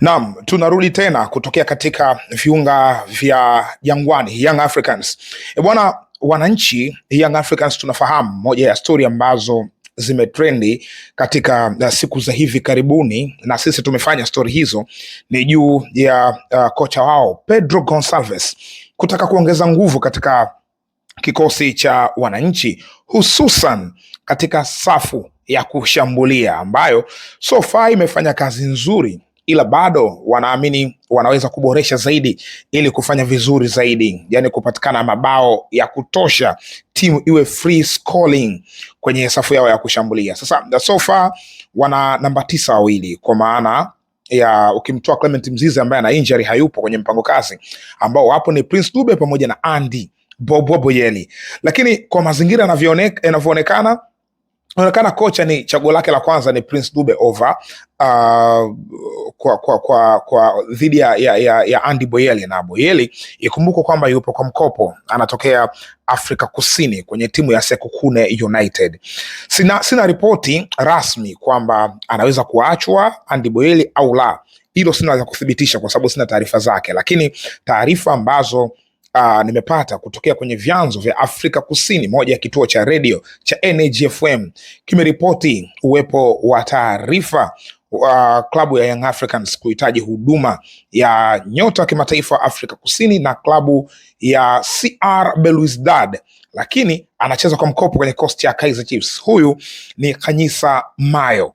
Naam, tunarudi tena kutokea katika viunga vya Jangwani, Young Africans. Bwana wananchi, Young Africans tunafahamu moja ya stori ambazo zimetrendi katika siku za hivi karibuni, na sisi tumefanya stori hizo, ni juu ya kocha wao Pedro Gonçalves kutaka kuongeza nguvu katika kikosi cha wananchi, hususan katika safu ya kushambulia ambayo so far imefanya kazi nzuri, ila bado wanaamini wanaweza kuboresha zaidi ili kufanya vizuri zaidi, yani kupatikana mabao ya kutosha, timu iwe free scoring kwenye safu yao ya kushambulia. Sasa so far wana namba 9 wawili, kwa maana ya ukimtoa Clement Mzize ambaye ana injury, hayupo kwenye mpango kazi, ambao wapo ni Prince Dube pamoja na Andy Boyeli. Lakini kwa mazingira yanavyoonekana, inaonekana kocha ni chaguo lake la kwanza ni Prince Dube over kwa dhidi ya Andy Boyeli. Na Boyeli ikumbuke kwamba yupo kwa mkopo, anatokea Afrika Kusini kwenye timu ya Sekhukhune United. Sina ripoti rasmi kwamba anaweza kuachwa Andy Boyeli au la, hilo sina za kuthibitisha kwa sababu sina taarifa zake, lakini taarifa ambazo nimepata kutokea kwenye vyanzo vya Afrika Kusini, moja ya kituo cha radio cha Energy FM kimeripoti uwepo wa taarifa klabu ya Young Africans kuhitaji huduma ya nyota wa kimataifa wa Afrika Kusini na klabu ya CR Belouizdad, lakini anacheza kwa mkopo kwenye kikosi cha Kaizer Chiefs. Huyu ni Khanyisa Mayo.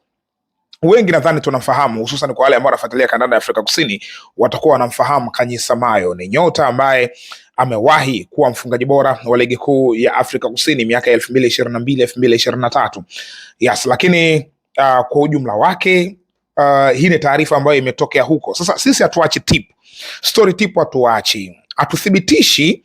Wengi nadhani tunamfahamu, hususan kwa wale ambao wanafuatilia kandanda ya Afrika Kusini watakuwa wanamfahamu. Khanyisa Mayo ni nyota ambaye amewahi kuwa mfungaji bora wa ligi kuu ya Afrika Kusini miaka 2022 2023. Yes, lakini kwa ujumla wake hii ni taarifa ambayo imetokea huko. Sasa sisi hatuachi tip, story tip hatuachi, hatuthibitishi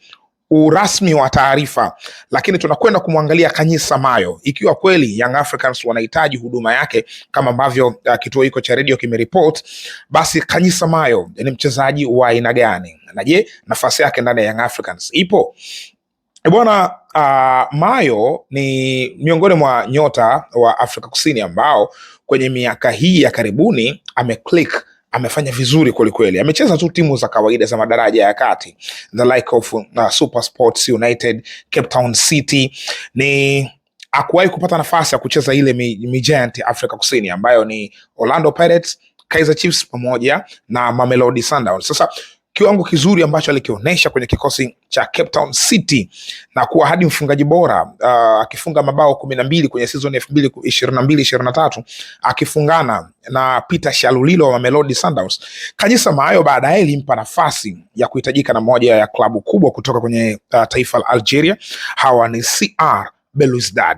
urasmi wa taarifa, lakini tunakwenda kumwangalia Khanyisa Mayo ikiwa kweli Young Africans wanahitaji huduma yake kama ambavyo kituo hiko cha radio kimeripoti. Basi Khanyisa Mayo ni mchezaji wa aina gani, na je, nafasi yake ndani ya Young Africans ipo? Bwana Mayo ni miongoni mwa nyota wa Afrika Kusini ambao kwenye miaka hii ya karibuni ameclick, amefanya vizuri kwelikweli. Amecheza tu timu za kawaida za madaraja ya kati, the like of Super Sports United, Cape Town City. Ni hakuwahi kupata nafasi ya kucheza ile giant Afrika Kusini ambayo ni Orlando Pirates, Kaizer Chiefs pamoja na Mamelodi Sundowns. Sasa kiwango kizuri ambacho alikionyesha kwenye kikosi cha Cape Town City na kuwa hadi mfungaji bora, akifunga mabao 12 kwenye season 2022-2023 akifungana na Peter Shalulilo wa Mamelodi Sundowns. Khanyisa Mayo baadaye ilimpa nafasi ya kuhitajika na moja ya klabu kubwa kutoka kwenye taifa la Algeria. Hawa ni CR Belouizdad.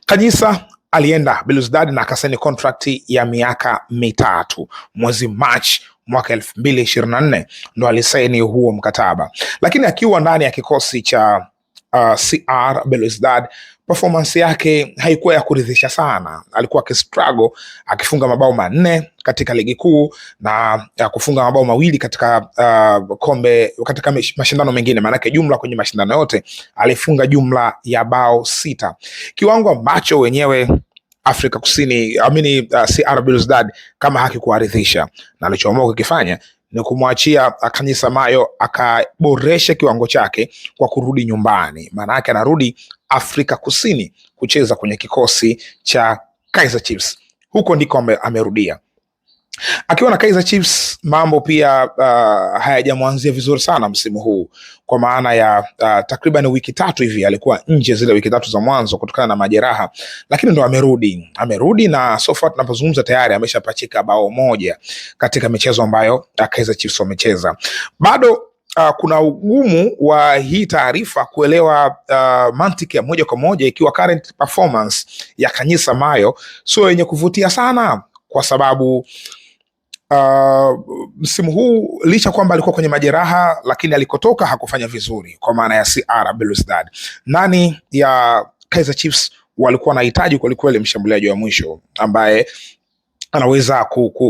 Khanyisa alienda Belouizdad na akasaini contract ya miaka 3. Mwezi March mwaka 2024 ndo alisaini huo mkataba, lakini akiwa ndani ya kikosi cha CR Belouizdad, performance yake haikuwa ya kuridhisha sana. Alikuwa akistruggle, akifunga mabao 4 katika ligi kuu na kufunga mabao 2 katika kombe, katika mashindano mengine. Maana yake jumla kwenye mashindano yote alifunga jumla ya bao 6, kiwango ambacho wenyewe Afrika Kusini CR Belouizdad kama hakikuaridhisha, na alichoamua kukifanya ni kumwachia Khanyisa Mayo akaboresha kiwango chake kwa kurudi nyumbani. Maana yake anarudi Afrika Kusini kucheza kwenye kikosi cha Kaizer Chiefs. Huko ndiko amerudia. Akiwa na Kaizer Chiefs mambo pia hayajamwanzia vizuri sana msimu huu, kwa maana ya takriban wiki 3 hivi alikuwa nje, zile wiki 3 za mwanzo kutokana na majeraha, lakini ndo amerudi na so far tunapozungumza tayari ameshapachika bao 1 katika michezo ambayo Kaizer Chiefs wamecheza. Bado kuna ugumu wa hii taarifa kuelewa mantiki ya moja kwa moja, ikiwa current performance ya Khanyisa Mayo sio yenye kuvutia sana, kwa sababu msimu huu licha kwamba alikuwa kwenye majeraha, lakini alikotoka hakufanya vizuri, kwa maana ya CR Belouizdad. Nani ya Kaizer Chiefs walikuwa wanahitaji kwelikweli mshambuliaji wa mwisho ambaye anaweza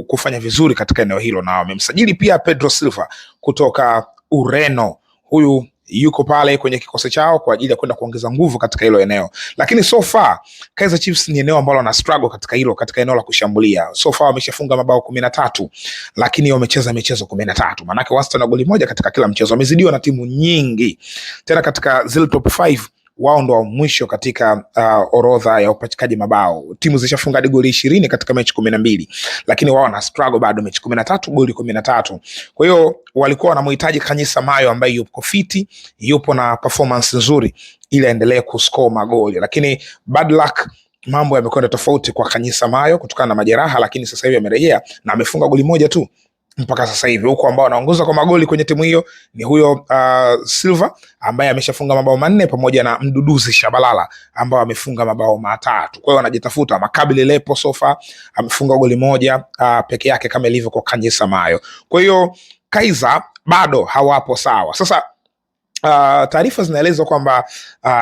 kufanya vizuri katika eneo hilo, na wamemsajili pia Pedro Silva kutoka Ureno. Huyu yuko pale kwenye kikosi chao kwa ajili ya kwenda kuongeza nguvu katika hilo eneo, lakini so far Kaizer Chiefs ni eneo ambalo wana struggle katika eneo la kushambulia. So far wameshafunga mabao 13, lakini wamecheza michezo 13, maana yake wastani wa goli moja katika kila mchezo. Wamezidiwa na timu nyingi, tena katika zile top 5 wao ndo wa mwisho katika orodha ya upachikaji mabao. Timu zishafunga hadi goli 20 katika mechi 12, lakini wao na struggle bado, mechi 13 goli 13. Kwa hiyo walikuwa wanamhitaji Khanyisa Mayo ambaye yupo fiti, yupo na performance nzuri ili aendelee kuscore magoli, lakini bad luck, mambo yamekwenda tofauti kwa Khanyisa Mayo kutokana na majeraha, lakini sasa hivi amerejea na amefunga goli moja tu mpaka sasa hivi, huko ambao anaongoza kwa magoli kwenye timu hiyo ni huyo Silva ambaye ameshafunga mabao 4 pamoja na Mduduzi Shabalala ambao amefunga mabao 3. Kwa hiyo wanajitafuta. Makabili Lepo sofa amefunga goli moja peke yake kama ilivyo kwa Khanyisa Mayo. Kwa hiyo Kaizer bado hawapo sawa. Sasa taarifa zinaeleza kwamba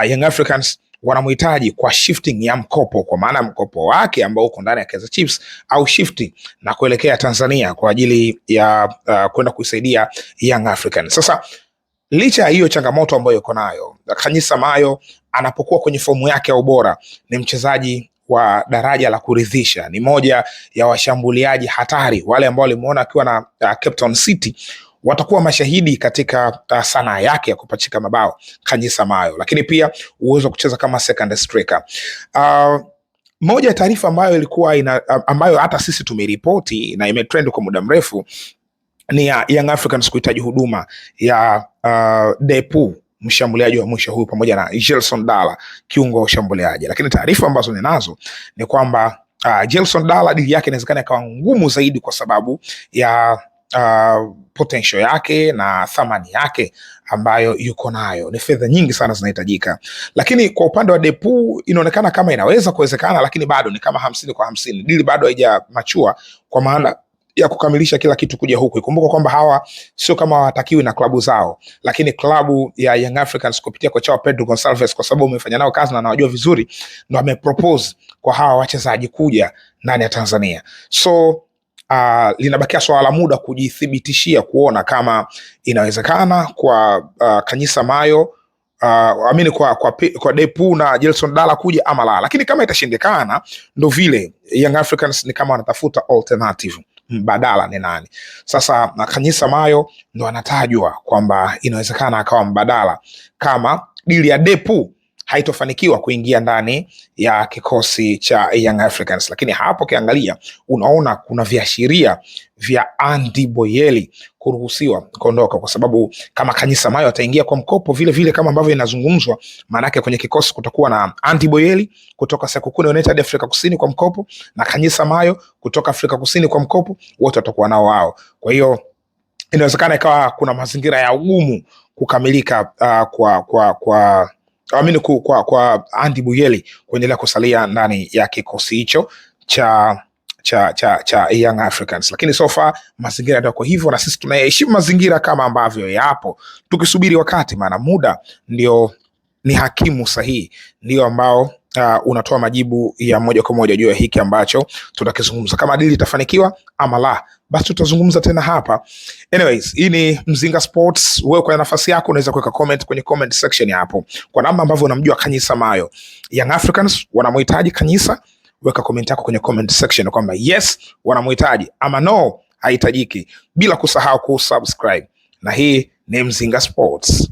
Young Africans wanamhitaji kwa shifting ya mkopo, kwa maana mkopo wake ambao uko ndani ya Kaizer Chiefs au shifting na kuelekea Tanzania kwa ajili ya kwenda kuisaidia Young Africans. Sasa licha ya hiyo changamoto ambayo yuko nayo, Khanyisa Mayo anapokuwa kwenye fomu yake ya ubora ni mchezaji wa daraja la kuridhisha, ni moja ya washambuliaji hatari. Wale ambao walimuona akiwa na Cape Town City watakuwa mashahidi katika sanaa yake ya kupachika mabao Khanyisa Mayo, lakini pia uwezo kucheza kama second striker. Moja ya taarifa ambayo ilikuwa ambayo hata sisi tumeripoti na imetrend kwa muda mrefu ni ya Young Africans kuhitaji huduma ya Depu, mshambuliaji wa mwisho huyu, pamoja na Gelson Dala, kiungo wa ushambuliaji. Lakini taarifa ambazo ninazo ni kwamba Gelson Dala dili yake inawezekana ikawa ngumu zaidi kwa sababu ya potential yake na thamani yake ambayo yuko nayo. Ni fedha nyingi sana zinahitajika, lakini kwa upande wa Depu inaonekana kama inaweza kuwezekana, lakini bado ni kama 50 kwa 50. Dili bado haija machua kwa maana ya kukamilisha kila kitu kuja huku. Ikumbuka kwamba hawa sio kama hawatakiwi na klabu zao, lakini klabu ya Young Africans kupitia kocha wao Pedro Gonçalves, kwa sababu umefanya nao kazi na anawajua vizuri, ndio amepropose kwa hawa wachezaji kuja ndani ya Tanzania. So linabakia swala la muda kujithibitishia kuona kama inawezekana kwa Khanyisa Mayo amini kwa Depu na Gelson Dala kuja ama la. Lakini kama itashindikana, ndo vile Young Africans ni kama wanatafuta alternative, mbadala ni nani. Sasa Khanyisa Mayo ndo anatajwa kwamba inawezekana akawa mbadala kama dili ya Depu haitofanikiwa kuingia ndani ya kikosi cha Young Africans. Lakini hapo kiangalia, unaona kuna viashiria vya Andy Boyeli kuruhusiwa kuondoka, kwa sababu kama Khanyisa Mayo ataingia kwa mkopo vile vile kama ambavyo inazungumzwa, maana yake kwenye kikosi kutakuwa na Andy Boyeli kutoka Sekhukhune United Afrika Kusini kwa mkopo na Khanyisa Mayo kutoka Afrika Kusini kwa mkopo, wote watakuwa nao wao. Kwa hiyo inawezekana ikawa kuna mazingira ya ugumu kukamilika kwa Andy Boyeli kuendelea kusalia ndani ya kikosi hicho cha Young Africans. Lakini so far mazingira ndio kwa hivyo, na sisi tunaheshimu mazingira kama ambavyo yapo, tukisubiri wakati, maana muda ndio ni hakimu sahihi, ndio ambao unatoa majibu ya moja kwa moja juu ya hiki ambacho tutakizungumza. Kama dili itafanikiwa ama la, basi tutazungumza tena hapa. Anyways, hii ni Mzinga Sports. Wewe kwa nafasi yako unaweza kuweka comment kwenye comment section hapo kwa namna ambavyo unamjua Khanyisa Mayo. Young Africans wanamhitaji Khanyisa, weka comment yako kwenye comment section kwamba yes wanamhitaji ama no hahitajiki, bila kusahau kusubscribe. Na hii ni Mzinga Sports.